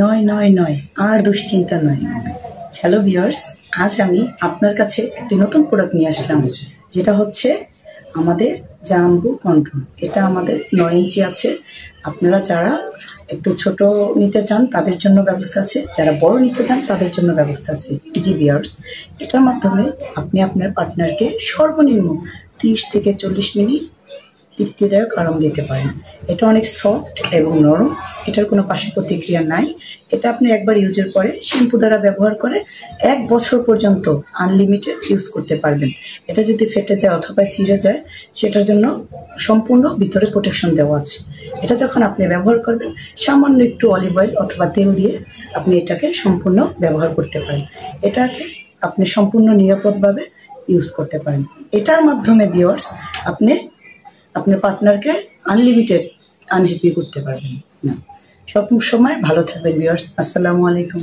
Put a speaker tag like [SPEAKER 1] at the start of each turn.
[SPEAKER 1] নয় নয় নয় আর দুশ্চিন্তা নয়। হ্যালো ভিউয়ার্স, আজ আমি আপনার কাছে একটি নতুন প্রোডাক্ট নিয়ে আসলাম, যেটা হচ্ছে আমাদের জাম্বো কন্ডম। এটা আমাদের 9 ইঞ্চি আছে। আপনারা যারা একটু ছোট নিতে চান তাদের জন্য ব্যবস্থা আছে, যারা বড় নিতে চান তাদের জন্য ব্যবস্থা আছে। জি ভিউয়ার্স, এটার মাধ্যমে আপনি আপনার পার্টনারকে সর্বনিম্ন 30 থেকে 40 মিনিট তৃপ্তিদায়ক আরাম দিতে পারেন। এটা অনেক সফট এবং নরম, এটার কোনো পার্শ্ব প্রতিক্রিয়া নাই। এটা আপনি একবার ইউজের পরে শ্যাম্পু দ্বারা ব্যবহার করে 1 বছর পর্যন্ত আনলিমিটেড ইউজ করতে পারবেন। এটা যদি ফেটে যায় অথবা ছিঁড়ে যায়, সেটার জন্য সম্পূর্ণ ভিতরে প্রোটেকশন দেওয়া আছে। এটা যখন আপনি ব্যবহার করবেন, সামান্য একটু অলিভ অয়েল অথবা তেল দিয়ে আপনি এটাকে সম্পূর্ণ ব্যবহার করতে পারেন। এটাকে আপনি সম্পূর্ণ নিরাপদভাবে ইউজ করতে পারেন। এটার মাধ্যমে ভিউয়ার্স আপনি আপনার পার্টনারকে আনলিমিটেড আনহ্যাপি করতে পারবেন না। সব সময় ভালো থাকবেন ভিউয়ার্স। আসসালামু আলাইকুম।